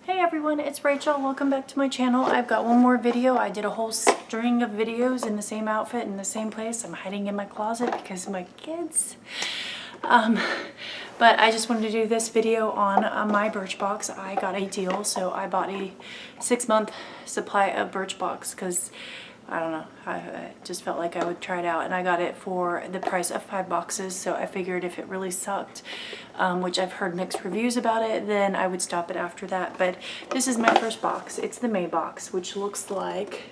Hey everyone, it's Rachel. Welcome back to my channel. I've got one more video. I did a whole string of videos in the same outfit in the same place. I'm hiding in my closet because of my kids. But I just wanted to do this video on my Birchbox. I got a deal, so I bought a 6-month supply of Birchbox because I don't know, I just felt like I would try it out, and I got it for the price of 5 boxes, so I figured if it really sucked, which I've heard mixed reviews about it, then I would stop it after that. But this is my first box. It's the May box, which looks like,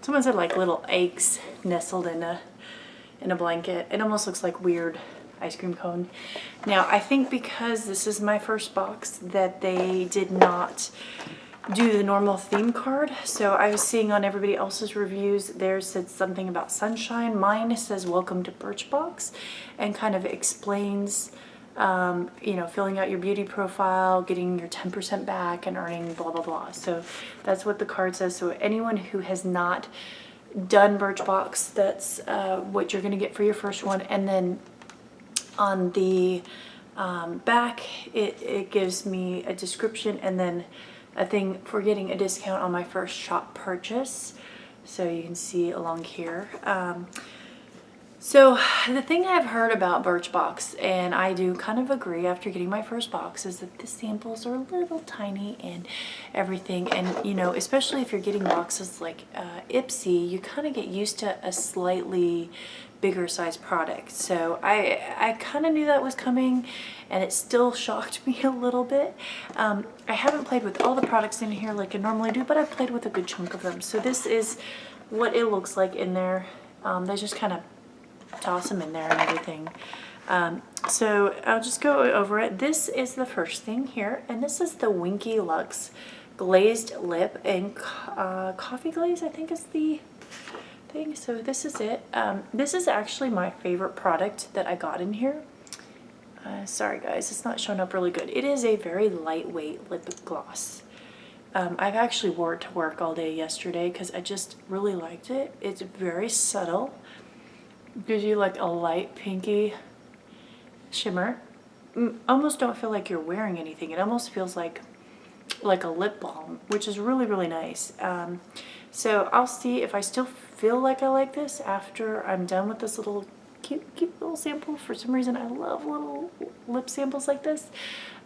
someone said like little eggs nestled in a blanket. It almost looks like weird ice cream cone. Now, I think because this is my first box that they did not do the normal theme card. So I was seeing on everybody else's reviews, theirs said something about sunshine. Mine says welcome to Birchbox and kind of explains, you know, filling out your beauty profile, getting your 10% back and earning blah, blah, blah. So that's what the card says. So anyone who has not done Birchbox, that's what you're going to get for your first one. And then on the back, it gives me a description and then a thing for getting a discount on my first shop purchase. So you can see along here. So the thing I've heard about Birchbox, and I do kind of agree after getting my first box, is that the samples are a little tiny and everything. And you know, especially if you're getting boxes like Ipsy, you kind of get used to a slightly bigger size product. So I kind of knew that was coming, and it still shocked me a little bit. I haven't played with all the products in here like I normally do, but I've played with a good chunk of them. So this is what it looks like in there. They just kind of toss them in there and everything. So I'll just go over it. This is the first thing here, and this is the Winky Lux glazed lip and coffee glaze, I think is the thing. So this is it. This is actually my favorite product that I got in here. Sorry guys, it's not showing up really good. It is a very lightweight lip gloss. I've actually wore it to work all day yesterday because I just really liked it. It's very subtle. Gives you like a light pinky shimmer. Almost don't feel like you're wearing anything. It almost feels like a lip balm, which is really, really nice. So I'll see if I still feel like I like this after I'm done with this little cute little sample. For some reason, I love little lip samples like this.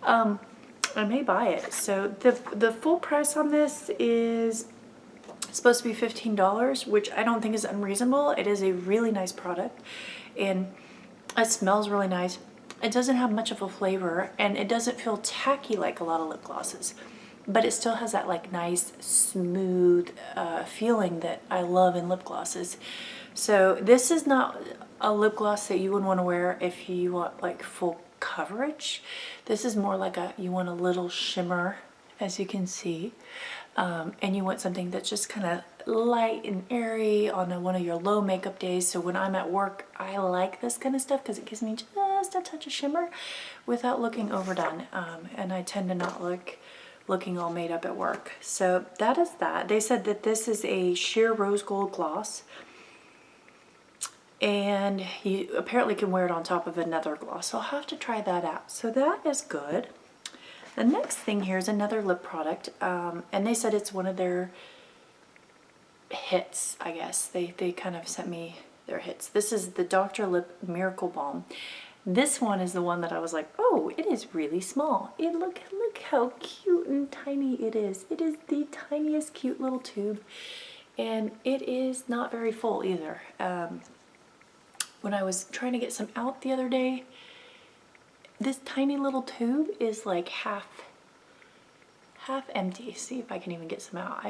I may buy it. So the full price on this is supposed to be $15, which I don't think is unreasonable. It is a really nice product, and it smells really nice. It doesn't have much of a flavor, and it doesn't feel tacky like a lot of lip glosses, but it still has that like nice smooth feeling that I love in lip glosses. So this is not a lip gloss that you would want to wear if you want like full coverage. This is more like you want a little shimmer, as you can see. And you want something that's just kind of light and airy on one of your low makeup days. So when I'm at work, I like this kind of stuff because it gives me just a touch of shimmer without looking overdone. And I tend to not looking all made up at work. So that is that. They said that this is a sheer rose gold gloss, and you apparently can wear it on top of another gloss. So I'll have to try that out. So that is good. The next thing here is another lip product, and they said it's one of their hits, I guess. They kind of sent me their hits. This is the Dr. Lip Miracle Balm. This one is the one that I was like, oh, it is really small. Look how cute and tiny it is. It is the tiniest cute little tube, and it is not very full either. When I was trying to get some out the other day, this tiny little tube is like half empty. See if I can even get some out.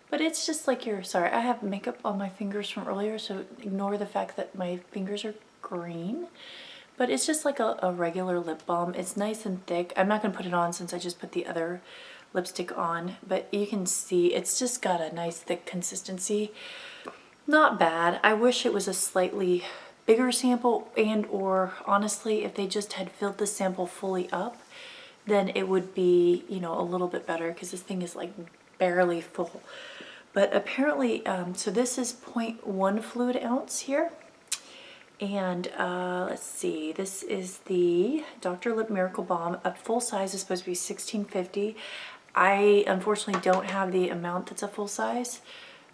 But it's just like sorry, I have makeup on my fingers from earlier, so ignore the fact that my fingers are green. But it's just like a regular lip balm. It's nice and thick. I'm not going to put it on since I just put the other lipstick on, but you can see it's just got a nice thick consistency. Not bad. I wish it was a slightly bigger sample, and or honestly if they just had filled the sample fully up, then it would be, you know, a little bit better, because this thing is like barely full. But apparently, so this is 0.1 fluid ounce here, and let's see, this is the Dr. Lip Miracle Balm. A full size is supposed to be $16.50. I unfortunately don't have the amount that's a full size.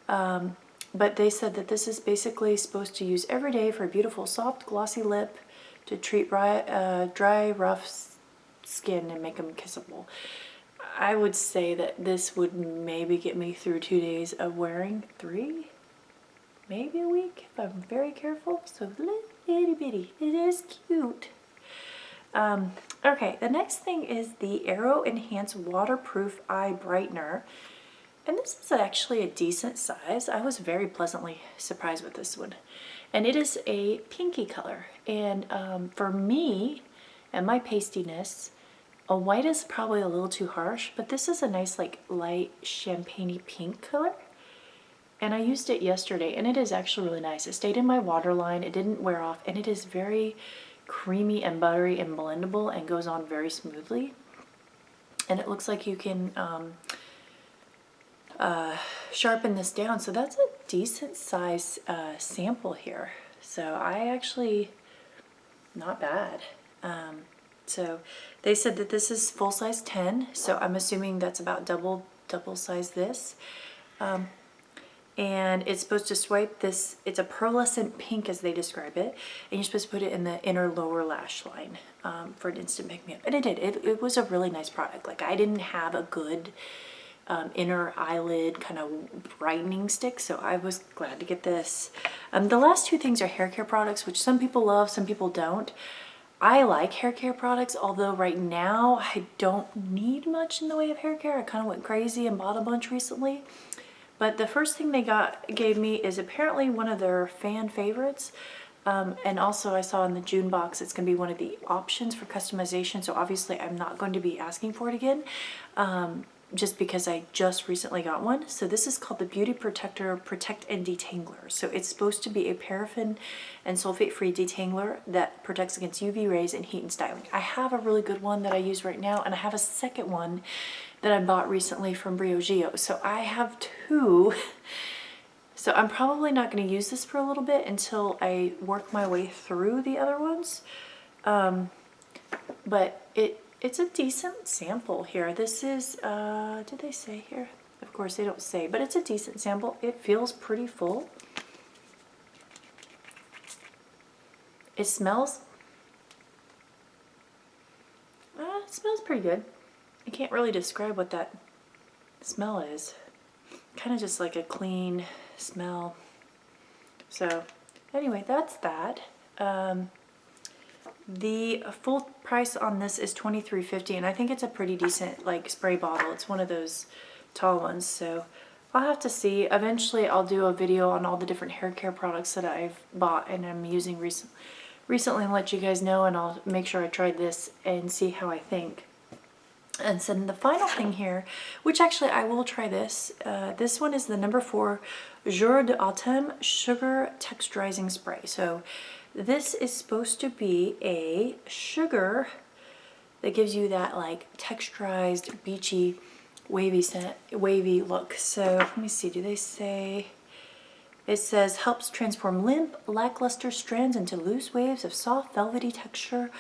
But they said that this is basically supposed to use every day for a beautiful, soft, glossy lip to treat dry, rough skin and make them kissable. I would say that this would maybe get me through 2 days of wearing, 3, maybe a week if I'm very careful. So itty bitty. It is cute. Okay, the next thing is the Aero Enhance Waterproof Eye Brightener. And this is actually a decent size. I was very pleasantly surprised with this one. And it is a pinky color. And for me and my pastiness, a white is probably a little too harsh, but this is a nice like light champagne-y pink color. And I used it yesterday and it is actually really nice. It stayed in my waterline, it didn't wear off, and it is very creamy and buttery and blendable and goes on very smoothly. And it looks like you can sharpen this down. So that's a decent size sample here. So I actually, not bad. So they said that this is full size 10. So I'm assuming that's about double size this. And it's supposed to swipe this, it's a pearlescent pink as they describe it, and you're supposed to put it in the inner lower lash line for an instant pick-me-up. And it did. It was a really nice product. Like, I didn't have a good inner eyelid kind of brightening stick, so I was glad to get this. The last two things are hair care products, which some people love, some people don't. I like hair care products, although right now I don't need much in the way of hair care. I kind of went crazy and bought a bunch recently. But the first thing they gave me is apparently one of their fan favorites. And also I saw in the June box it's going to be one of the options for customization. So obviously I'm not going to be asking for it again, just because I just recently got one. So this is called the Beauty Protector Protect and Detangler. So it's supposed to be a paraffin and sulfate-free detangler that protects against UV rays and heat and styling. I have a really good one that I use right now, and I have a second one that I bought recently from Briogeo. So I have two. So I'm probably not going to use this for a little bit until I work my way through the other ones. But it's a decent sample here. This is, did they say here? Of course they don't say, but it's a decent sample. It feels pretty full. It smells pretty good. I can't really describe what that smell is. Kind of just like a clean smell. So anyway, that's that. The full price on this is $23.50, and I think it's a pretty decent like spray bottle. It's one of those tall ones, so I'll have to see. Eventually I'll do a video on all the different hair care products that I've bought and I'm using recently and let you guys know, and I'll make sure I try this and see how I think. And then the final thing here, which actually I will try this. This one is the number 4 Jour d'Automne Sugar Texturizing Spray. So this is supposed to be a sugar that gives you that like texturized, beachy, wavy look. So let me see, do they say? It says helps transform limp, lackluster strands into loose waves of soft, velvety texture.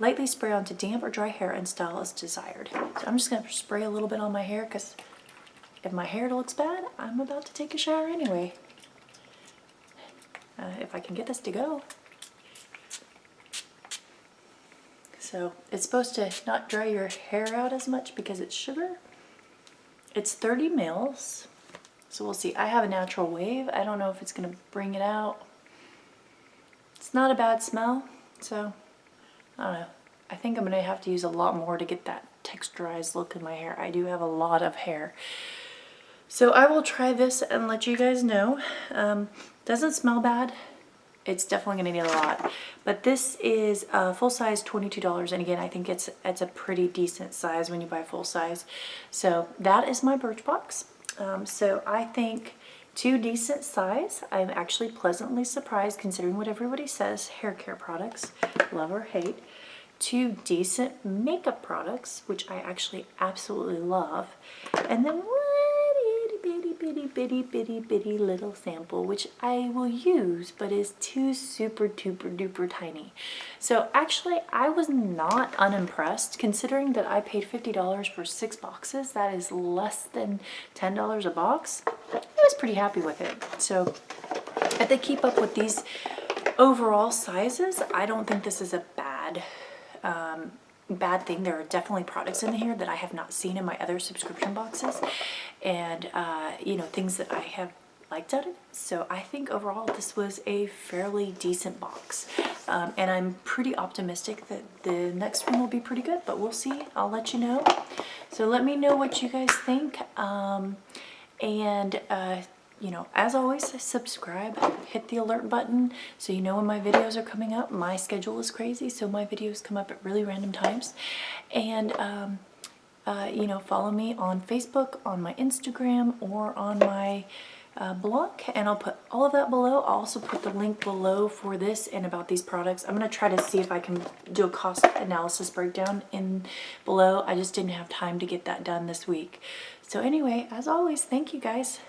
Lightly spray onto damp or dry hair and style as desired. So I'm just going to spray a little bit on my hair because if my hair looks bad, I'm about to take a shower anyway. If I can get this to go. So it's supposed to not dry your hair out as much because it's sugar. It's 30 mils. So we'll see. I have a natural wave. I don't know if it's going to bring it out. It's not a bad smell. So I don't know. I think I'm going to have to use a lot more to get that texturized look in my hair. I do have a lot of hair. So I will try this and let you guys know. Doesn't smell bad. It's definitely going to need a lot. But this is full size, $22. And again, I think it's a pretty decent size when you buy full size. So that is my Birchbox. So I think 2 decent size. I'm actually pleasantly surprised considering what everybody says. Hair care products, love or hate. 2 decent makeup products, which I actually absolutely love. And then one itty bitty little sample, which I will use, but is too super duper tiny. So actually, I was not unimpressed considering that I paid $50 for 6 boxes. That is less than $10 a box. I was pretty happy with it. So if they keep up with these overall sizes, I don't think this is a bad thing. There are definitely products in here that I have not seen in my other subscription boxes, and you know, things that I have liked out of it. So I think overall this was a fairly decent box, and I'm pretty optimistic that the next one will be pretty good, but we'll see. I'll let you know. So let me know what you guys think, and you know, as always, subscribe, hit the alert button so you know when my videos are coming up. My schedule is crazy, so my videos come up at really random times. And you know, follow me on Facebook, on my Instagram, or on my blog, and I'll put all of that below. I'll also put the link below for this and about these products. I'm going to try to see if I can do a cost analysis breakdown in below. I just didn't have time to get that done this week. So anyway, as always, thank you guys.